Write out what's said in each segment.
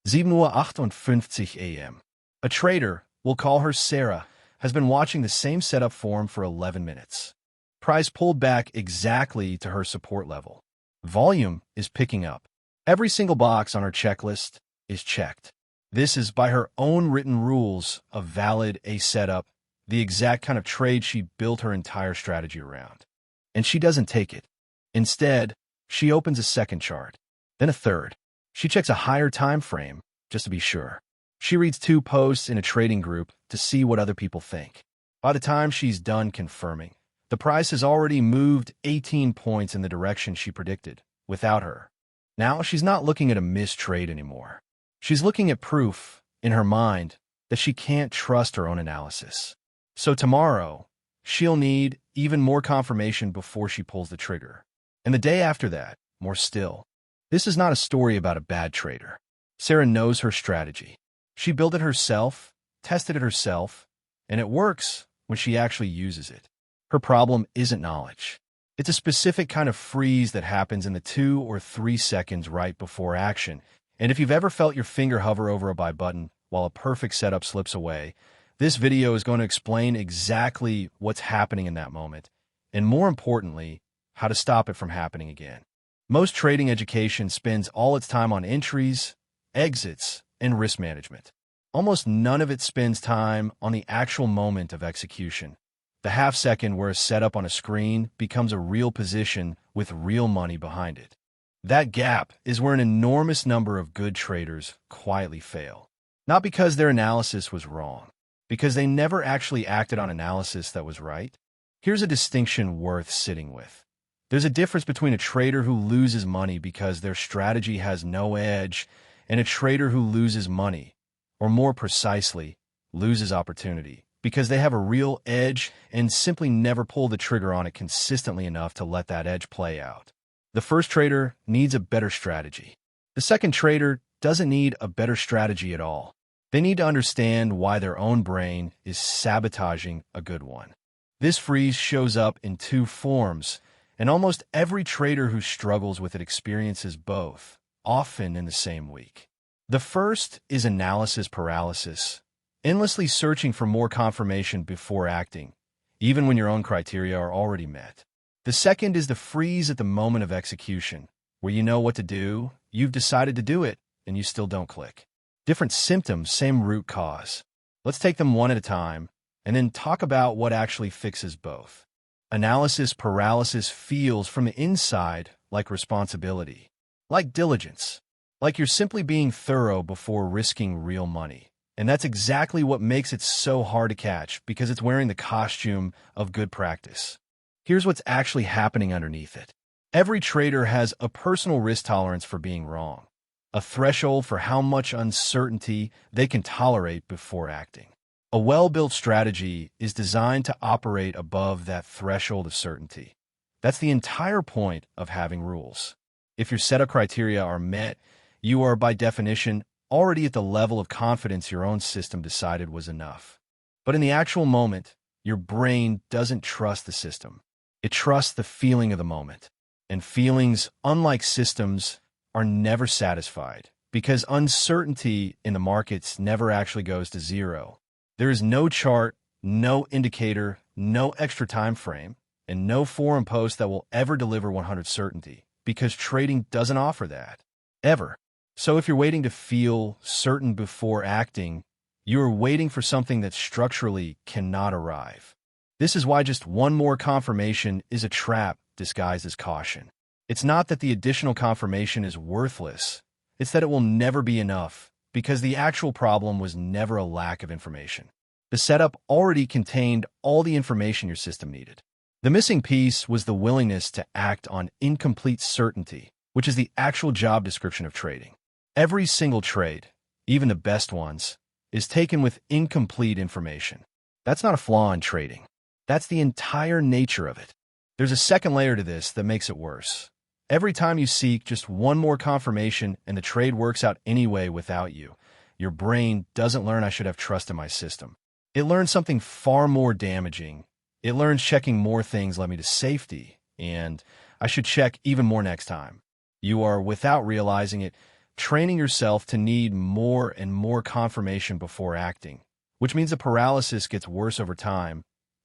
7:58 a.m. A trader, we'll call her Sarah, has been watching the same setup form for 11 minutes. Price pulled back exactly to her support level. Volume is picking up. Every single box on her checklist is checked. This is, by her own written rules, a valid A setup, the exact kind of trade she built her entire strategy around. And she doesn't take it. Instead, she opens a second chart, then a third. She checks a higher time frame, just to be sure. She reads 2 posts in a trading group to see what other people think. By the time she's done confirming, the price has already moved 18 points in the direction she predicted, without her. Now she's not looking at a missed trade anymore. She's looking at proof, in her mind, that she can't trust her own analysis. So tomorrow, she'll need even more confirmation before she pulls the trigger. And the day after that, more still. This is not a story about a bad trader. Sarah knows her strategy. She built it herself, tested it herself, and it works when she actually uses it. Her problem isn't knowledge. It's a specific kind of freeze that happens in the 2 or 3 seconds right before action. And if you've ever felt your finger hover over a buy button while a perfect setup slips away, this video is going to explain exactly what's happening in that moment, and more importantly, how to stop it from happening again. Most trading education spends all its time on entries, exits, and risk management. Almost none of it spends time on the actual moment of execution. The half second where a setup on a screen becomes a real position with real money behind it. That gap is where an enormous number of good traders quietly fail. Not because their analysis was wrong, because they never actually acted on analysis that was right. Here's a distinction worth sitting with. There's a difference between a trader who loses money because their strategy has no edge and a trader who loses money, or more precisely, loses opportunity, because they have a real edge and simply never pull the trigger on it consistently enough to let that edge play out. The first trader needs a better strategy. The second trader doesn't need a better strategy at all. They need to understand why their own brain is sabotaging a good one. This freeze shows up in 2 forms, and almost every trader who struggles with it experiences both, often in the same week. The first is analysis paralysis, endlessly searching for more confirmation before acting, even when your own criteria are already met. The second is the freeze at the moment of execution, where you know what to do, you've decided to do it, and you still don't click. Different symptoms, same root cause. Let's take them one at a time, and then talk about what actually fixes both. Analysis paralysis feels from the inside like responsibility, like diligence, like you're simply being thorough before risking real money. And that's exactly what makes it so hard to catch, because it's wearing the costume of good practice. Here's what's actually happening underneath it. Every trader has a personal risk tolerance for being wrong, a threshold for how much uncertainty they can tolerate before acting. A well-built strategy is designed to operate above that threshold of certainty. That's the entire point of having rules. If your setup criteria are met, you are, by definition, already at the level of confidence your own system decided was enough. But in the actual moment, your brain doesn't trust the system. It trusts the feeling of the moment. And feelings, unlike systems, are never satisfied, because uncertainty in the markets never actually goes to zero. There is no chart, no indicator, no extra time frame, and no forum post that will ever deliver 100% certainty, because trading doesn't offer that. Ever. So if you're waiting to feel certain before acting, you're waiting for something that structurally cannot arrive. This is why just one more confirmation is a trap disguised as caution. It's not that the additional confirmation is worthless. It's that it will never be enough, because the actual problem was never a lack of information. The setup already contained all the information your system needed. The missing piece was the willingness to act on incomplete certainty, which is the actual job description of trading. Every single trade, even the best ones, is taken with incomplete information. That's not a flaw in trading. That's the entire nature of it. There's a second layer to this that makes it worse. Every time you seek just one more confirmation and the trade works out anyway without you, your brain doesn't learn I should have trust in my system. It learns something far more damaging. It learns checking more things led me to safety, and I should check even more next time. You are, without realizing it, training yourself to need more and more confirmation before acting, which means the paralysis gets worse over time,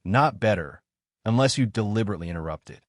not better, unless you deliberately interrupt it.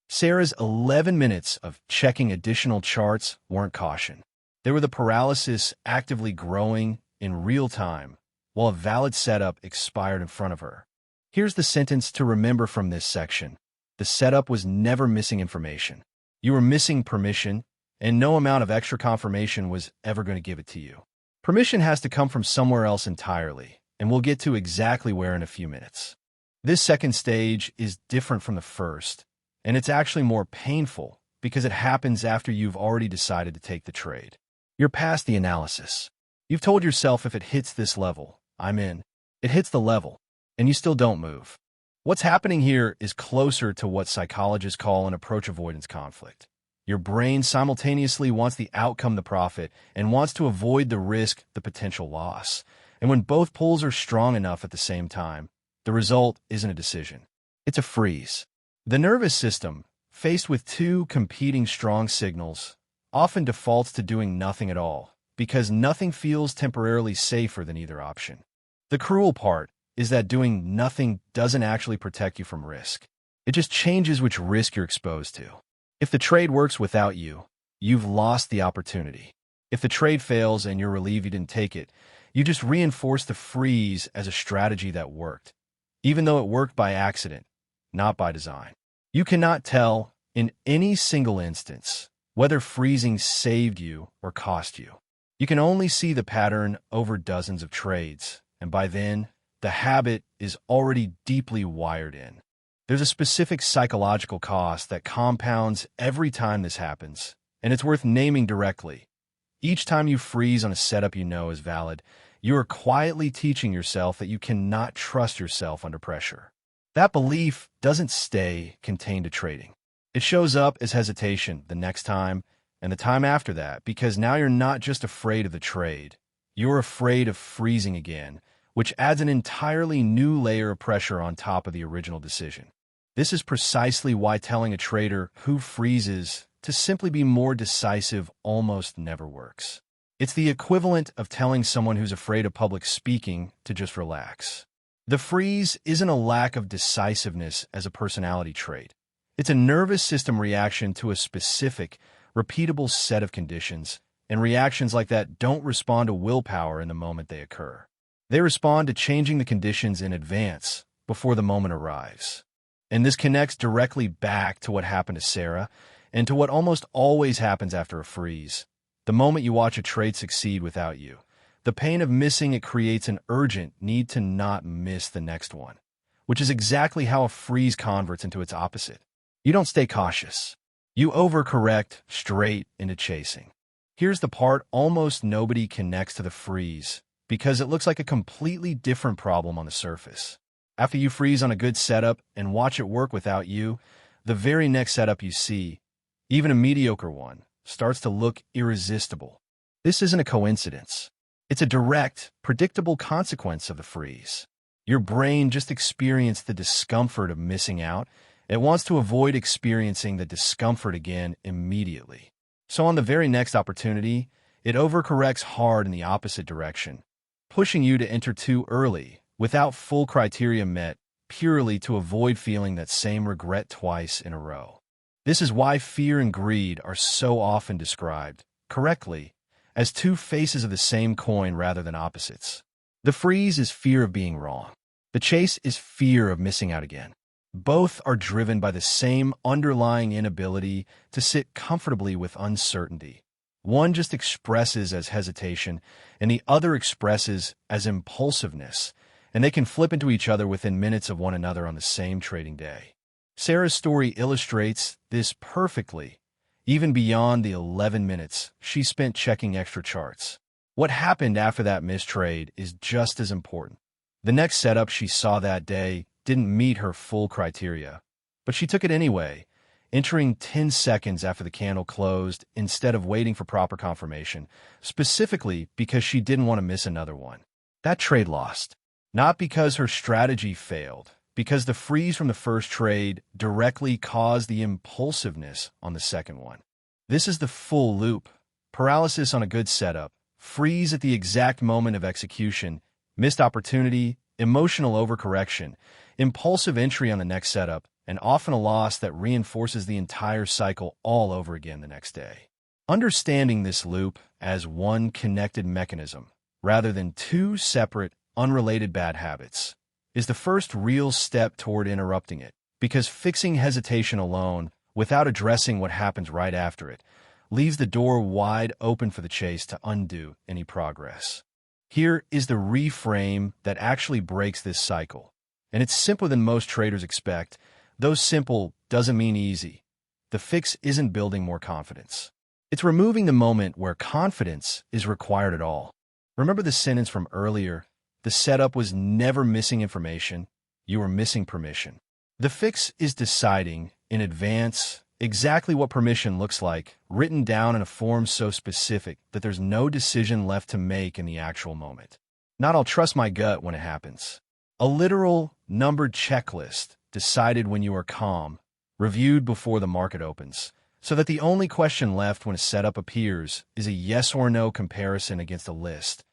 Sarah's 11 minutes of checking additional charts weren't caution. They were the paralysis actively growing in real time, while a valid setup expired in front of her. Here's the sentence to remember from this section. The setup was never missing information. You were missing permission, and no amount of extra confirmation was ever going to give it to you. Permission has to come from somewhere else entirely, and we'll get to exactly where in a few minutes. This second stage is different from the first, and it's actually more painful because it happens after you've already decided to take the trade. You're past the analysis. You've told yourself if it hits this level, I'm in. It hits the level, and you still don't move. What's happening here is closer to what psychologists call an approach avoidance conflict. Your brain simultaneously wants the outcome, the profit, and wants to avoid the risk, the potential loss. And when both pulls are strong enough at the same time, the result isn't a decision. It's a freeze. The nervous system, faced with two competing strong signals, often defaults to doing nothing at all, because nothing feels temporarily safer than either option. The cruel part is that doing nothing doesn't actually protect you from risk. It just changes which risk you're exposed to. If the trade works without you, you've lost the opportunity. If the trade fails and you're relieved you didn't take it, you just reinforce the freeze as a strategy that worked, even though it worked by accident, not by design. You cannot tell, in any single instance, whether freezing saved you or cost you. You can only see the pattern over dozens of trades, and by then, the habit is already deeply wired in. There's a specific psychological cost that compounds every time this happens, and it's worth naming directly. Each time you freeze on a setup you know is valid, you are quietly teaching yourself that you cannot trust yourself under pressure. That belief doesn't stay contained to trading. It shows up as hesitation the next time and the time after that, because now you're not just afraid of the trade, you're afraid of freezing again, which adds an entirely new layer of pressure on top of the original decision. This is precisely why telling a trader who freezes to simply be more decisive almost never works. It's the equivalent of telling someone who's afraid of public speaking to just relax. The freeze isn't a lack of decisiveness as a personality trait. It's a nervous system reaction to a specific, repeatable set of conditions, and reactions like that don't respond to willpower in the moment they occur. They respond to changing the conditions in advance, before the moment arrives. And this connects directly back to what happened to Sarah, and to what almost always happens after a freeze. The moment you watch a trade succeed without you, the pain of missing it creates an urgent need to not miss the next one, which is exactly how a freeze converts into its opposite. You don't stay cautious. You overcorrect straight into chasing. Here's the part almost nobody connects to the freeze, because it looks like a completely different problem on the surface. After you freeze on a good setup and watch it work without you, the very next setup you see, even a mediocre one, starts to look irresistible. This isn't a coincidence. It's a direct, predictable consequence of the freeze. Your brain just experienced the discomfort of missing out. It wants to avoid experiencing the discomfort again immediately. So on the very next opportunity, it overcorrects hard in the opposite direction, pushing you to enter too early, without full criteria met, purely to avoid feeling that same regret twice in a row. This is why fear and greed are so often described, correctly, as two faces of the same coin rather than opposites. The freeze is fear of being wrong. The chase is fear of missing out again. Both are driven by the same underlying inability to sit comfortably with uncertainty. One just expresses as hesitation, and the other expresses as impulsiveness, and they can flip into each other within minutes of one another on the same trading day. Sarah's story illustrates this perfectly, even beyond the 11 minutes she spent checking extra charts. What happened after that missed trade is just as important. The next setup she saw that day didn't meet her full criteria, but she took it anyway, entering 10 seconds after the candle closed instead of waiting for proper confirmation, specifically because she didn't want to miss another one. That trade lost. Not because her strategy failed, because the freeze from the first trade directly caused the impulsiveness on the second one. This is the full loop. paralysis on a good setup, freeze at the exact moment of execution, missed opportunity, emotional overcorrection, impulsive entry on the next setup, and often a loss that reinforces the entire cycle all over again the next day. Understanding this loop as one connected mechanism, rather than two separate, unrelated bad habits, is the first real step toward interrupting it, because fixing hesitation alone, without addressing what happens right after it, leaves the door wide open for the chase to undo any progress. Here is the reframe that actually breaks this cycle. And it's simpler than most traders expect, though simple doesn't mean easy. The fix isn't building more confidence. It's removing the moment where confidence is required at all. Remember the sentence from earlier? The setup was never missing information. You were missing permission. The fix is deciding, in advance, exactly what permission looks like, written down in a form so specific that there's no decision left to make in the actual moment. Not I'll trust my gut when it happens. A literal, numbered checklist decided when you are calm, reviewed before the market opens, so that the only question left when a setup appears is a yes or no comparison against a list,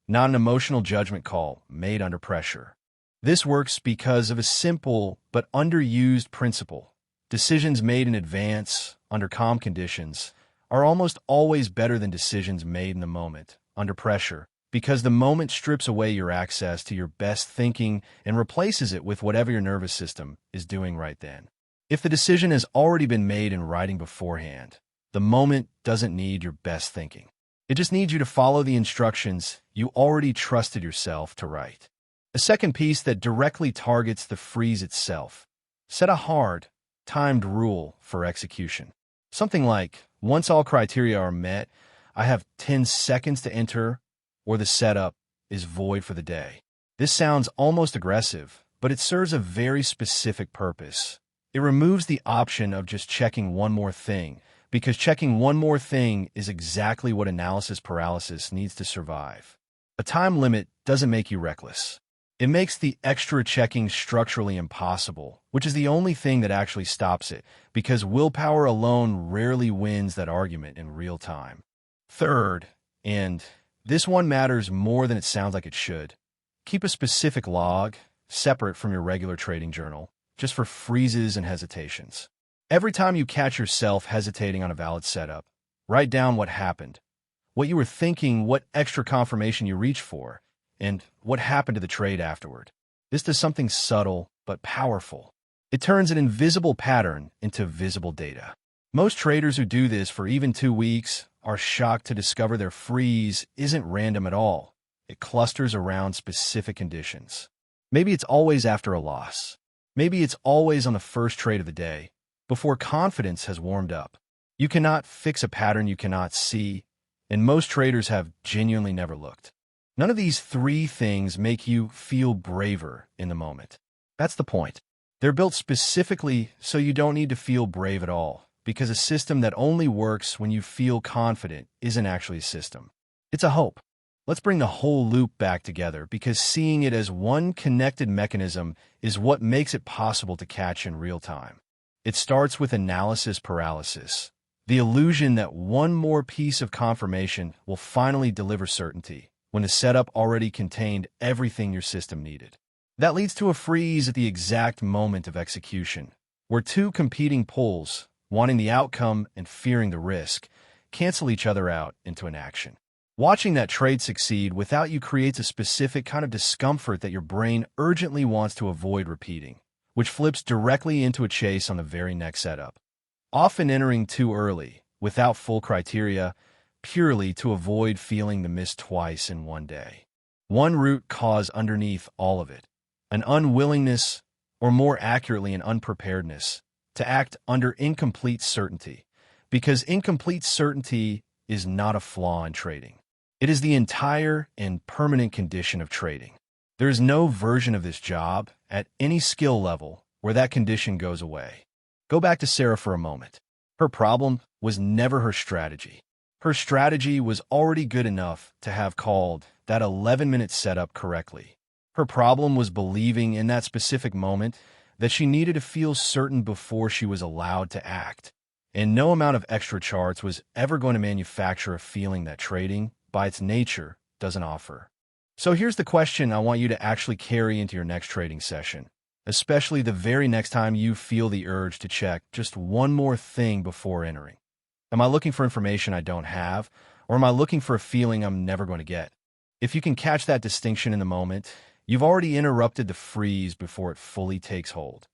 not an emotional judgment call made under pressure. This works because of a simple but underused principle. Decisions made in advance, under calm conditions, are almost always better than decisions made in the moment, under pressure, because the moment strips away your access to your best thinking and replaces it with whatever your nervous system is doing right then. If the decision has already been made in writing beforehand, the moment doesn't need your best thinking. It just needs you to follow the instructions you already trusted yourself to write. A second piece that directly targets the freeze itself. Set a hard, timed rule for execution. Something like, once all criteria are met, I have 10 seconds to enter, or the setup is void for the day. This sounds almost aggressive, but it serves a very specific purpose. It removes the option of just checking one more thing, because checking one more thing is exactly what analysis paralysis needs to survive. A time limit doesn't make you reckless. It makes the extra checking structurally impossible, which is the only thing that actually stops it, because willpower alone rarely wins that argument in real time. Third, and this one matters more than it sounds like it should, keep a specific log, separate from your regular trading journal, just for freezes and hesitations. Every time you catch yourself hesitating on a valid setup, write down what happened, what you were thinking, what extra confirmation you reached for, and what happened to the trade afterward. This does something subtle but powerful. It turns an invisible pattern into visible data. Most traders who do this for even 2 weeks are shocked to discover their freeze isn't random at all. It clusters around specific conditions. Maybe it's always after a loss. Maybe it's always on the first trade of the day, before confidence has warmed up. You cannot fix a pattern you cannot see, and most traders have genuinely never looked. None of these 3 things make you feel braver in the moment. That's the point. They're built specifically so you don't need to feel brave at all, because a system that only works when you feel confident isn't actually a system. It's a hope. Let's bring the whole loop back together, because seeing it as one connected mechanism is what makes it possible to catch in real time. It starts with analysis paralysis, the illusion that one more piece of confirmation will finally deliver certainty, when the setup already contained everything your system needed. That leads to a freeze at the exact moment of execution, where 2 competing pulls, wanting the outcome and fearing the risk, cancel each other out into an action. Watching that trade succeed without you creates a specific kind of discomfort that your brain urgently wants to avoid repeating, which flips directly into a chase on the very next setup. Often entering too early, without full criteria, purely to avoid feeling the miss twice in one day. One root cause underneath all of it, an unwillingness, or more accurately an unpreparedness, to act under incomplete certainty, because incomplete certainty is not a flaw in trading. It is the entire and permanent condition of trading. There is no version of this job, at any skill level, where that condition goes away. Go back to Sarah for a moment. Her problem was never her strategy. Her strategy was already good enough to have called that 11-minute setup correctly. Her problem was believing in that specific moment that she needed to feel certain before she was allowed to act. And no amount of extra charts was ever going to manufacture a feeling that trading, by its nature, doesn't offer. So here's the question I want you to actually carry into your next trading session, especially the very next time you feel the urge to check just one more thing before entering. Am I looking for information I don't have, or am I looking for a feeling I'm never going to get? If you can catch that distinction in the moment, you've already interrupted the freeze before it fully takes hold.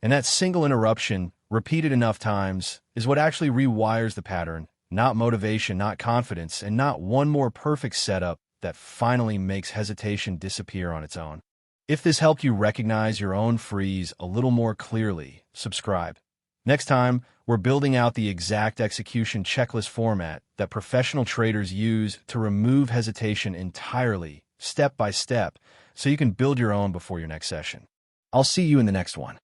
And that single interruption, repeated enough times, is what actually rewires the pattern, not motivation, not confidence, and not one more perfect setup that finally makes hesitation disappear on its own. If this helped you recognize your own freeze a little more clearly, subscribe. Next time, we're building out the exact execution checklist format that professional traders use to remove hesitation entirely, step by step, so you can build your own before your next session. I'll see you in the next one.